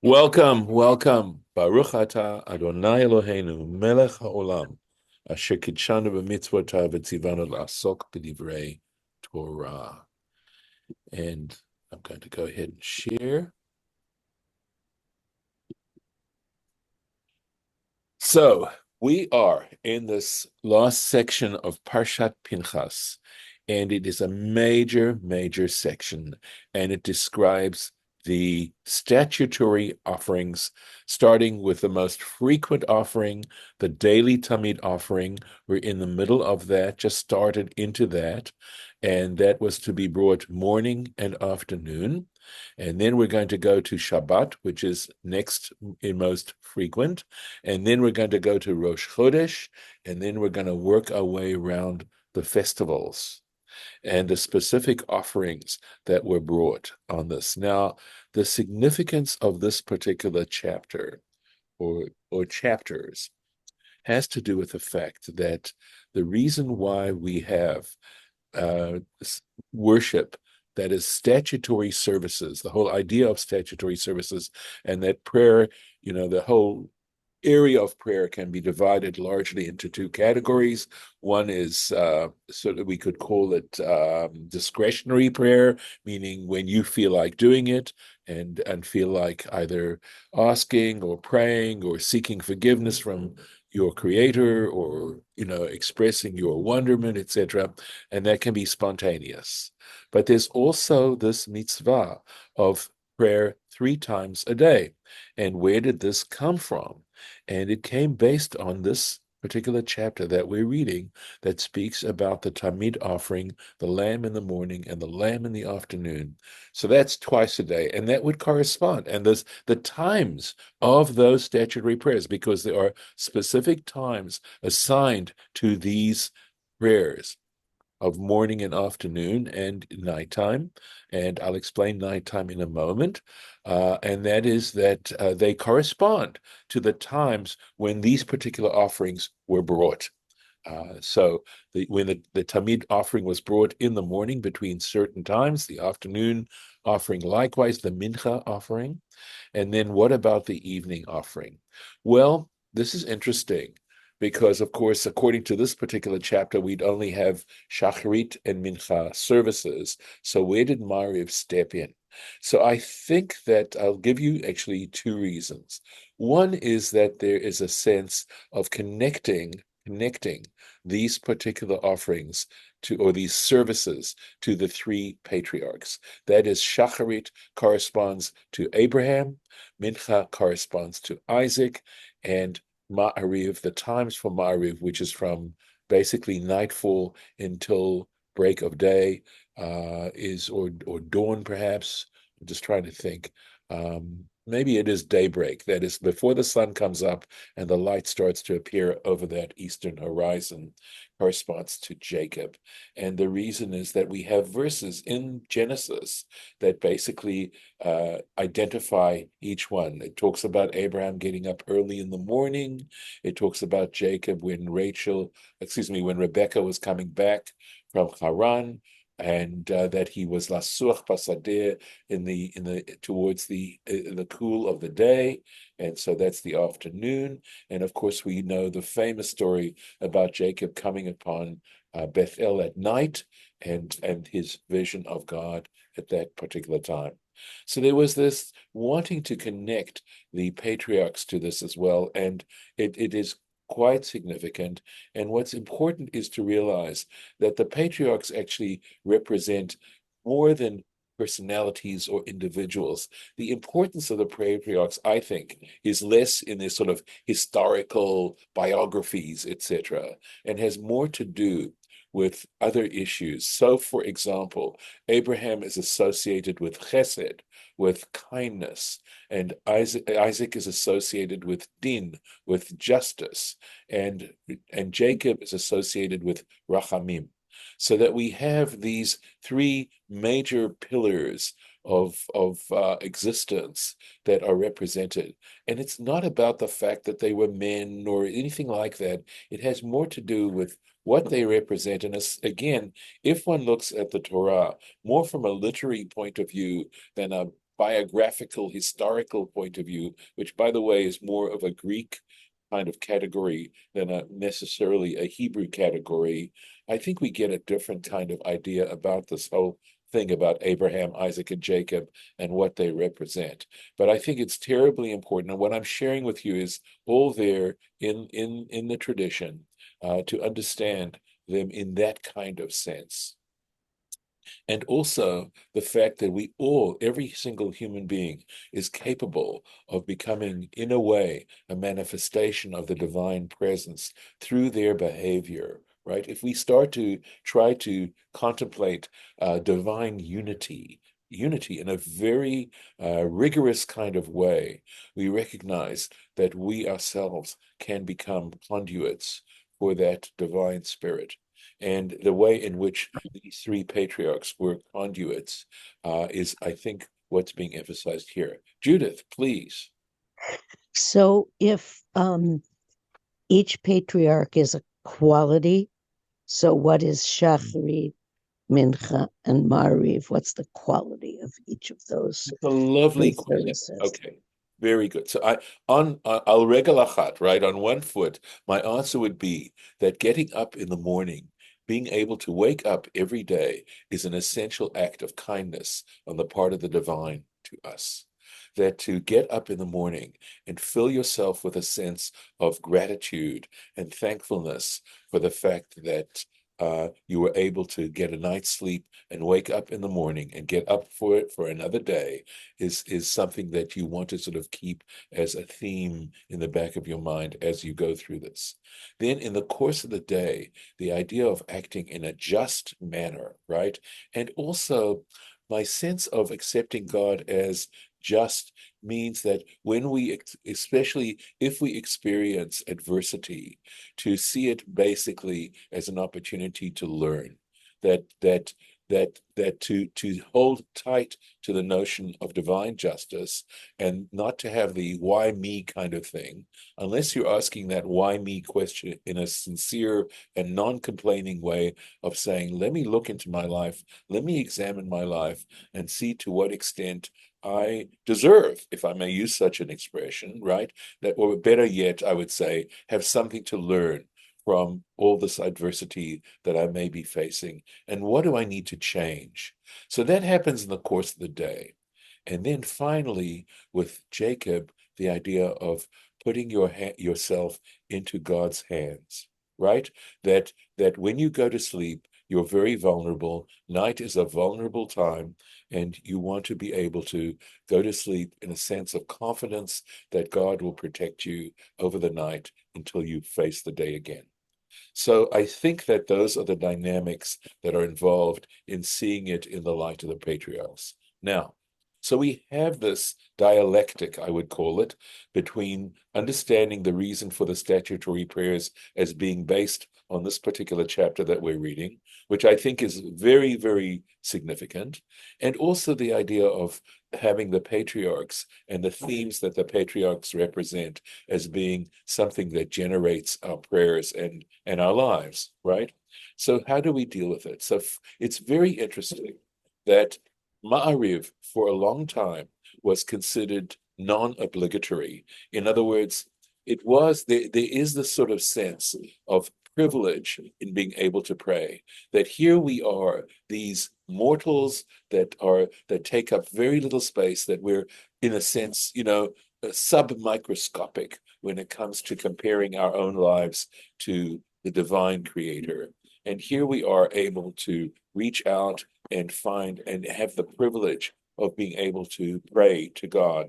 Welcome, welcome. Baruch atah Adonai Eloheinu melech haolam asher kitshanu b'mitzvotav v'tzivanu la'asok b'divrei Torah. And I'm going to go ahead and share. So we are in this last section of Parshat Pinchas, and it is a major, major section, and it describes the statutory offerings, starting with the most frequent offering, the daily Tamid offering. We're in the middle of that, just started into that, and that was to be brought morning and afternoon. And then we're going to go to Shabbat, which is next in most frequent. And then we're going to go to Rosh Chodesh, and then we're going to work our way around the festivals and the specific offerings that were brought on this. Now, the significance of this particular chapter or chapters has to do with the fact that the reason why we have uh, worship that is statutory services, the whole idea of statutory services, and that prayer, the whole area of prayer can be divided largely into two categories. One is sort of, we could call it discretionary prayer, meaning when you feel like doing it and feel like either asking or praying or seeking forgiveness from your creator or expressing your wonderment, etc. And that can be spontaneous. But there's also this mitzvah of prayer 3 times a day. And where did this come from? And it came based on this particular chapter that we're reading that speaks about the Tamid offering, the lamb in the morning and the lamb in the afternoon. So that's twice a day, and that would correspond. And there's the times of those statutory prayers, because there are specific times assigned to these prayers of morning and afternoon and nighttime. And I'll explain nighttime in a moment. And that is that they correspond to the times when these particular offerings were brought. When the Tamid offering was brought in the morning between certain times, the afternoon offering likewise, the Mincha offering. And then what about the evening offering? Well, this is interesting because, of course, according to this particular chapter, we'd only have Shacharit and Mincha services. So where did Ma'ariv step in? So I think that I'll give you actually two reasons. One is that there is a sense of connecting these particular offerings to, or these services, to the three patriarchs. That is, Shacharit corresponds to Abraham, Mincha corresponds to Isaac, and Ma'ariv, the times for Ma'ariv, which is from basically nightfall until break of day, is or dawn perhaps. I'm just trying to think. Maybe it is daybreak. That is before the sun comes up and the light starts to appear over that eastern horizon, corresponds to Jacob. And the reason is that we have verses in Genesis that basically identify each one. It talks about Abraham getting up early in the morning. It talks about Jacob when when Rebecca was coming back from Haran, and that he was lasuach pasadeh in the towards the cool of the day, and so that's the afternoon. And of course, we know the famous story about Jacob coming upon Bethel at night, and his vision of God at that particular time. So there was this wanting to connect the patriarchs to this as well, and it is quite significant. And what's important is to realize that the patriarchs actually represent more than personalities or individuals. The importance of the patriarchs, I think, is less in their sort of historical biographies, etc., and has more to do with other issues. So, for example, Abraham is associated with chesed, with kindness, and Isaac is associated with din, with justice, and Jacob is associated with rachamim. So that we have these three major pillars of existence that are represented. And it's not about the fact that they were men or anything like that. It has more to do with what they represent. And again, if one looks at the Torah more from a literary point of view than a biographical, historical point of view, which, by the way, is more of a Greek kind of category than necessarily a Hebrew category, I think we get a different kind of idea about this whole thing about Abraham, Isaac, and Jacob and what they represent. But I think it's terribly important. And what I'm sharing with you is all there in the tradition to understand them in that kind of sense. And also the fact that we all, every single human being, is capable of becoming, in a way, a manifestation of the divine presence through their behavior, right? If we start to try to contemplate divine unity in a very rigorous kind of way, we recognize that we ourselves can become conduits for that divine spirit. And the way in which these three patriarchs were conduits is, I think, what's being emphasized here. Judith, please. So if each patriarch is a quality, so what is Shacharit, Mincha, and Ma'ariv? What's the quality of each of those? That's a lovely question. Okay, very good. So on al regel achat, right, on one foot, my answer would be that getting up in the morning, being able to wake up every day, is an essential act of kindness on the part of the divine to us. That to get up in the morning and fill yourself with a sense of gratitude and thankfulness for the fact that you were able to get a night's sleep and wake up in the morning and get up for it for another day is something that you want to sort of keep as a theme in the back of your mind as you go through this. Then in the course of the day, the idea of acting in a just manner, right? And also my sense of accepting God as just means that when we, especially if we experience adversity, to see it basically as an opportunity to learn, that to hold tight to the notion of divine justice and not to have the why me kind of thing, unless you're asking that why me question in a sincere and non-complaining way of saying, let me look into my life, let me examine my life and see to what extent I deserve, if I may use such an expression, right? That, or better yet, I would say, have something to learn from all this adversity that I may be facing. And what do I need to change? So that happens in the course of the day. And then finally, with Jacob, the idea of putting yourself into God's hands, right? That when you go to sleep, you're very vulnerable. Night is a vulnerable time, and you want to be able to go to sleep in a sense of confidence that God will protect you over the night until you face the day again. So I think that those are the dynamics that are involved in seeing it in the light of the patriarchs. Now, so we have this dialectic, I would call it, between understanding the reason for the statutory prayers as being based on this particular chapter that we're reading, which I think is very, very significant, and also the idea of having the patriarchs and the themes that the patriarchs represent as being something that generates our prayers and our lives, right? So how do we deal with it? So it's very interesting that Ma'ariv for a long time was considered non-obligatory. In other words, there is this sort of sense of privilege in being able to pray, that here we are, these mortals that take up very little space, that we're in a sense, sub-microscopic when it comes to comparing our own lives to the divine creator. And here we are able to reach out and find and have the privilege of being able to pray to God.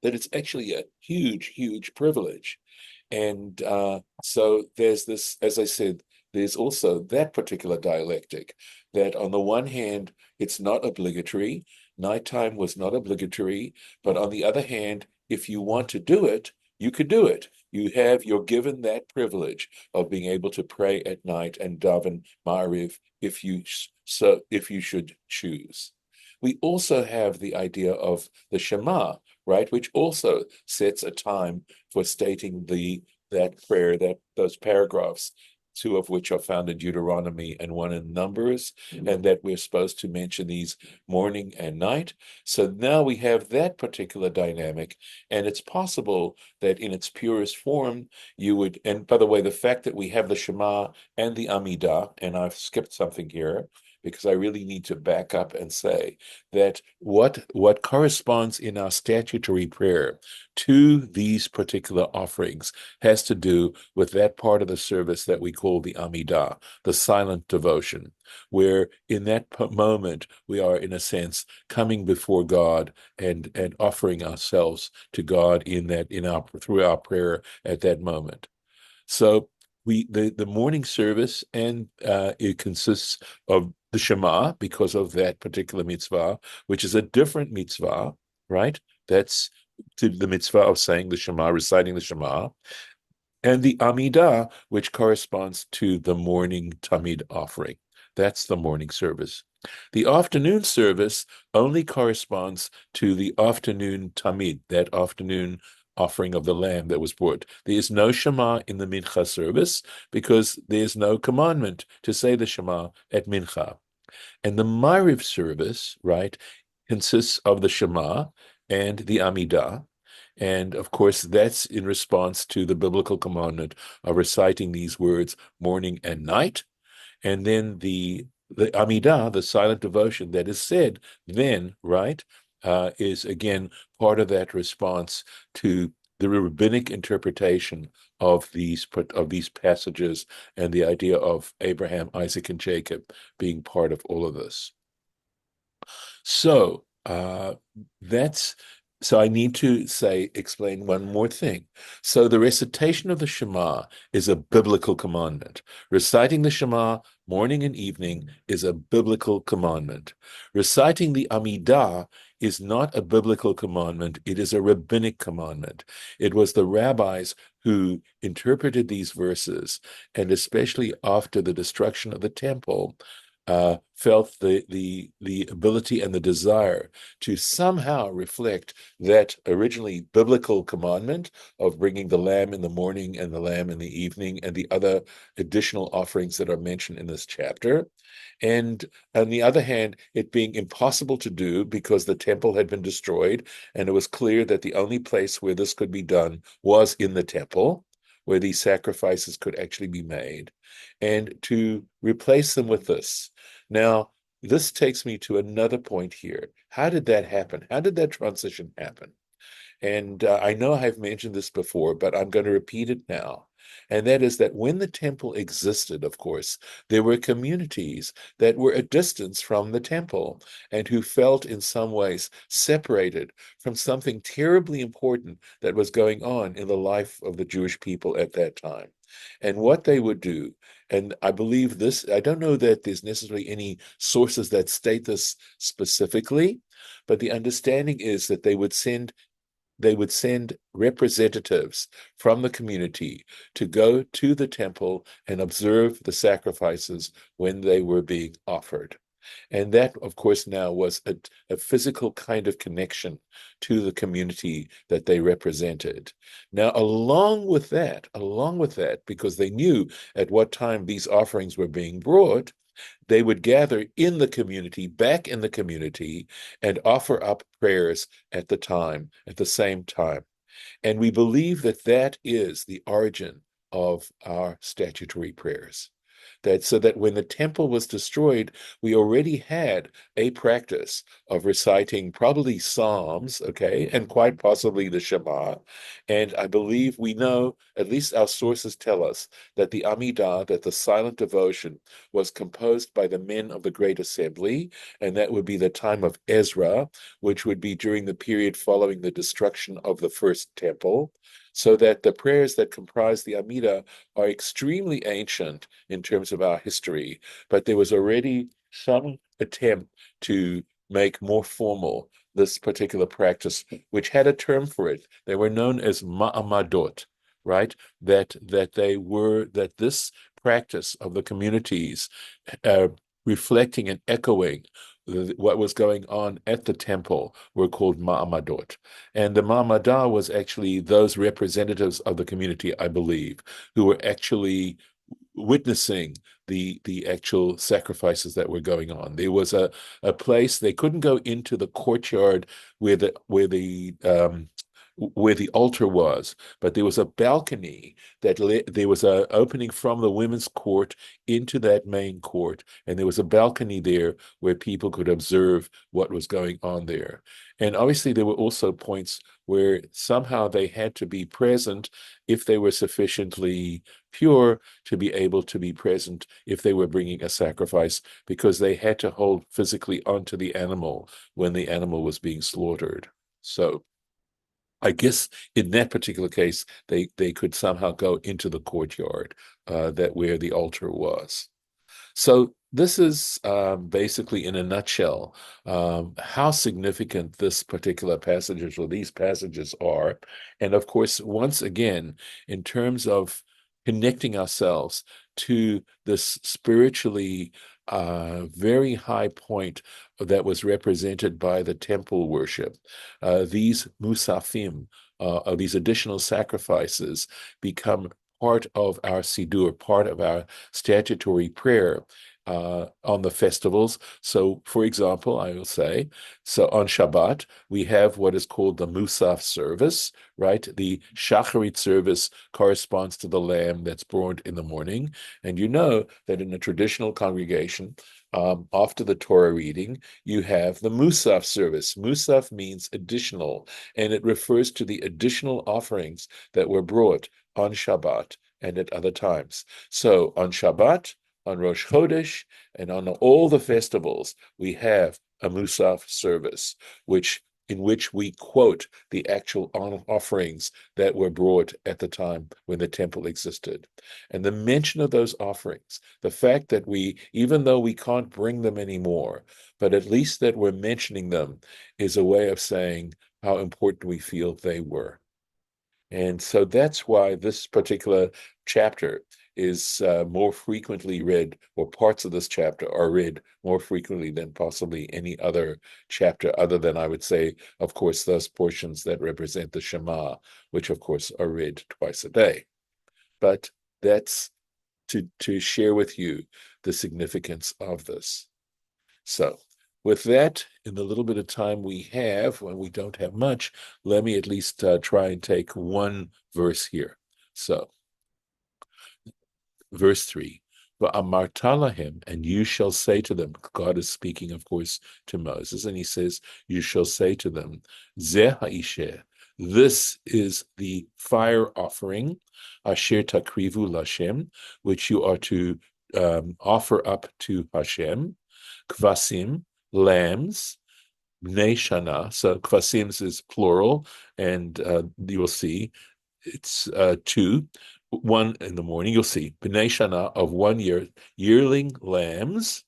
That it's actually a huge, huge privilege. And so there's this, as I said, there's also that particular dialectic that on the one hand, it's not obligatory. Nighttime was not obligatory. But on the other hand, if you want to do it, you could do it. You're given that privilege of being able to pray at night and daven Ma'ariv if you should choose. We also have the idea of the Shema, right, which also sets a time for stating that prayer, those paragraphs two of which are found in Deuteronomy and one in Numbers, and that we're supposed to mention these morning and night. So now we have that particular dynamic, and it's possible that in its purest form, you would, and by the way, the fact that we have the Shema and the Amidah, and I've skipped something here, because I really need to back up and say that what corresponds in our statutory prayer to these particular offerings has to do with that part of the service that we call the Amidah, the silent devotion, where in that moment we are, in a sense, coming before God and offering ourselves to God through our prayer at that moment. So the morning service, and it consists of the Shema because of that particular mitzvah, which is a different mitzvah, right? That's to the mitzvah of saying the Shema, reciting the Shema, and the Amidah, which corresponds to the morning Tamid offering. That's the morning service. The afternoon service only corresponds to the afternoon Tamid, that afternoon offering of the lamb that was brought. There is no Shema in the Mincha service because there's no commandment to say the Shema at Mincha. And the Ma'ariv service, right, consists of the Shema and the Amidah. And of course, that's in response to the biblical commandment of reciting these words morning and night. And then the Amidah, the silent devotion that is said then, right, is again part of that response to the rabbinic interpretation of these passages and the idea of Abraham, Isaac, and Jacob being part of all of this. So so I need to explain one more thing. So the recitation of the Shema is a biblical commandment. Reciting the Shema morning and evening is a biblical commandment. Reciting the Amidah is not a biblical commandment. It is a rabbinic commandment. It was the rabbis who interpreted these verses, and especially after the destruction of the temple, felt the ability and the desire to somehow reflect that originally biblical commandment of bringing the lamb in the morning and the lamb in the evening and the other additional offerings that are mentioned in this chapter. And on the other hand, it being impossible to do because the temple had been destroyed, and it was clear that the only place where this could be done was in the temple, where these sacrifices could actually be made, and to replace them with this. Now, this takes me to another point here. How did that happen? How did that transition happen? And I know I've mentioned this before, but I'm going to repeat it now. And that is that when the temple existed, of course, there were communities that were a distance from the temple and who felt in some ways separated from something terribly important that was going on in the life of the Jewish people at that time. And what they would do, and I believe this, I don't know that there's necessarily any sources that state this specifically, but the understanding is that they would send representatives from the community to go to the temple and observe the sacrifices when they were being offered. And that, of course, now was a physical kind of connection to the community that they represented. Now, along with that, because they knew at what time these offerings were being brought, they would gather in the community, back in the community, and offer up prayers at the same time. And we believe that that is the origin of our statutory prayers. So that when the temple was destroyed, we already had a practice of reciting probably Psalms, okay, and quite possibly the Shema. And I believe we know, at least our sources tell us, that the Amidah, that the silent devotion, was composed by the men of the Great Assembly, and that would be the time of Ezra, which would be during the period following the destruction of the first temple, so that the prayers that comprise the Amidah are extremely ancient in terms of our history, but there was already some attempt to make more formal this particular practice, which had a term for it. They were known as ma'amadot, right? That this practice of the communities reflecting and echoing what was going on at the temple were called ma'amadot. And the ma'amadah was actually those representatives of the community, I believe, who were actually witnessing the actual sacrifices that were going on. There was a place they couldn't go into the courtyard where the altar was, but there was a balcony there was an opening from the women's court into that main court, and there was a balcony there where people could observe what was going on there. And obviously, there were also points where somehow they had to be present if they were sufficiently pure to be able to be present if they were bringing a sacrifice, because they had to hold physically onto the animal when the animal was being slaughtered. So I guess in that particular case, they could somehow go into the courtyard that where the altar was. So this is basically, in a nutshell, how significant this particular passage or these passages are. And of course, once again, in terms of connecting ourselves to this spiritually very high point that was represented by the temple worship, these musafim, these additional sacrifices, become part of our Siddur, part of our statutory prayer on the festivals. So, for example, I will say, so on Shabbat, we have what is called the Musaf service, right? The Shacharit service corresponds to the lamb that's brought in the morning. And you know that in a traditional congregation, after the Torah reading, you have the Musaf service. Musaf means additional, and it refers to the additional offerings that were brought on Shabbat and at other times. So on Shabbat, on Rosh Chodesh, and on all the festivals, we have a Musaf service, in which we quote the actual offerings that were brought at the time when the temple existed. And the mention of those offerings, the fact that even though we can't bring them anymore, but at least that we're mentioning them, is a way of saying how important we feel they were. And so that's why this particular chapter is more frequently read, or parts of this chapter are read more frequently than possibly any other chapter, other than, I would say, of course, those portions that represent the Shema, which of course are read twice a day. But that's to share with you the significance of this. So with that, in the little bit of time we have, when we don't have much, let me at least try and take one verse here. So, verse 3, Va'amarta and you shall say to them, God is speaking, of course, to Moses, and he says, you shall say to them, Zeh ha'isheh, this is the fire offering, asher takrivu lashem, which you are to offer up to Hashem, kvasim, lambs, bnei shana. So kvasim is plural, and you will see it's two. One in the morning, you'll see bnei shana of 1 year, yearling lambs,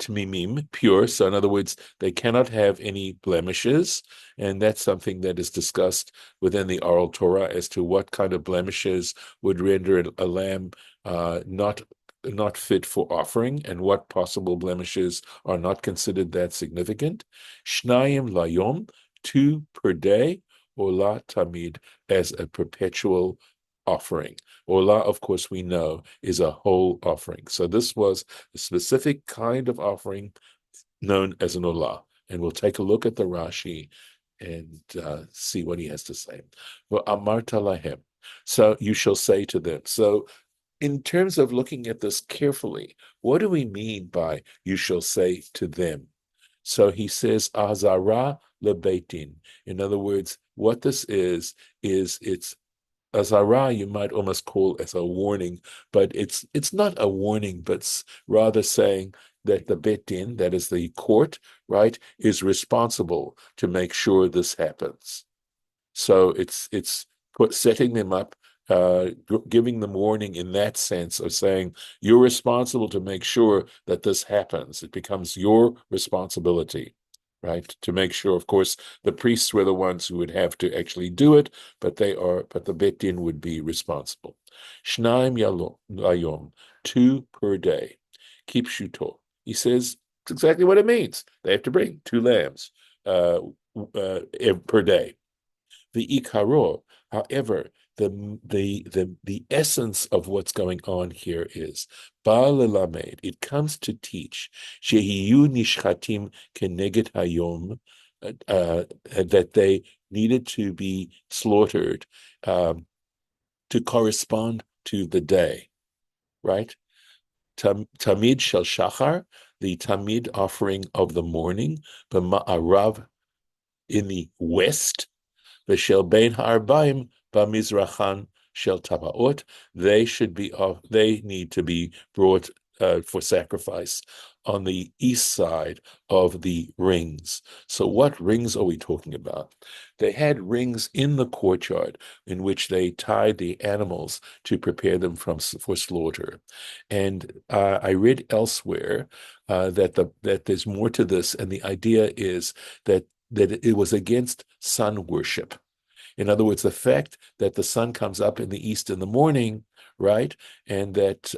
tmimim, pure. So in other words, they cannot have any blemishes, and that's something that is discussed within the oral Torah as to what kind of blemishes would render a lamb not fit for offering, and what possible blemishes are not considered that significant. Shnayim layom, 2 per day, ola tamid, as a perpetual offering. Ola, of course, we know is a whole offering. So this was a specific kind of offering known as an olah. And we'll take a look at the Rashi and see what he has to say. Well, amarta lahem. So you shall say to them. So in terms of looking at this carefully, what do we mean by you shall say to them? So he says, azara lebeitin. In other words, what this is it's azara, you might almost call as a warning, but it's not a warning, but rather saying that the bet din, that is the court, right, is responsible to make sure this happens. So it's setting them up, giving them warning in that sense of saying you're responsible to make sure that this happens. It becomes your responsibility, right? To make sure, of course, the priests were the ones who would have to actually do it, but the Bet Din would be responsible. Shnaim yayom, 2 per day. Keep shuto. He says it's exactly what it means. They have to bring 2 lambs per day. The ikaro, however, the essence of what's going on here is Ba'al it comes to teach Shehiyu nishchatim keneged hayom, that they needed to be slaughtered to correspond to the day, right? Tamid shel shachar, the tamid offering of the morning, b'ma'arav, in the west, v'shel bein ha'arbaim b'mizrachan shel tabaot, they need to be brought for sacrifice on the east side of the rings. So what rings are we talking about? They had rings in the courtyard in which they tied the animals to prepare them for slaughter. And I read elsewhere that there's more to this, and the idea is that it was against sun worship. In other words, the fact that the sun comes up in the east in the morning, right, and that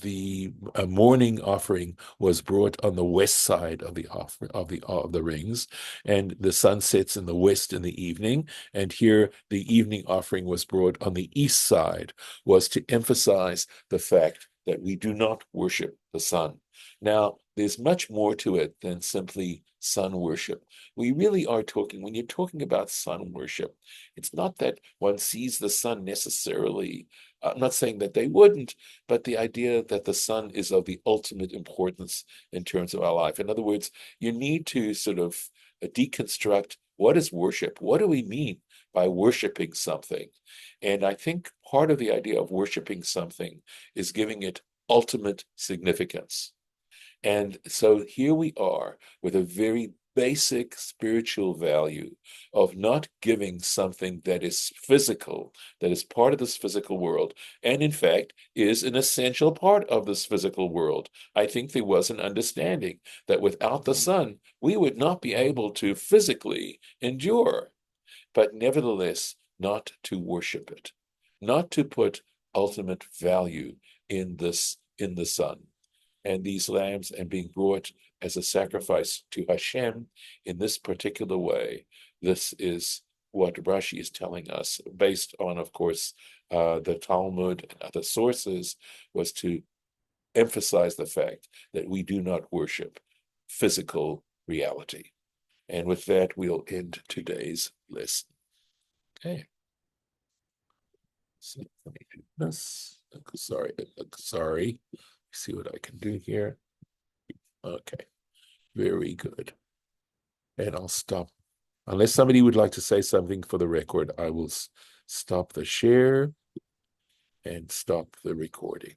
the morning offering was brought on the west side of the rings, and the sun sets in the west in the evening, and here the evening offering was brought on the east side, was to emphasize the fact that we do not worship the sun. Now, there's much more to it than simply sun worship. We really are talking, when you're talking about sun worship, it's not that one sees the sun necessarily. I'm not saying that they wouldn't, but the idea that the sun is of the ultimate importance in terms of our life. In other words, you need to sort of deconstruct what is worship? What do we mean by worshiping something? And I think part of the idea of worshiping something is giving it ultimate significance. And so here we are with a very basic spiritual value of not giving something that is physical, that is part of this physical world, and in fact is an essential part of this physical world. I think there was an understanding that without the sun, we would not be able to physically endure, but nevertheless, not to worship it, not to put ultimate value in the sun. And these lambs and being brought as a sacrifice to Hashem in this particular way. This is what Rashi is telling us, based on, of course, the Talmud and other sources, was to emphasize the fact that we do not worship physical reality. And with that, we'll end today's lesson. Okay. So let me do this. Sorry. See what I can do here. Okay, very good. And I'll stop. Unless somebody would like to say something for the record, I will stop the share and stop the recording.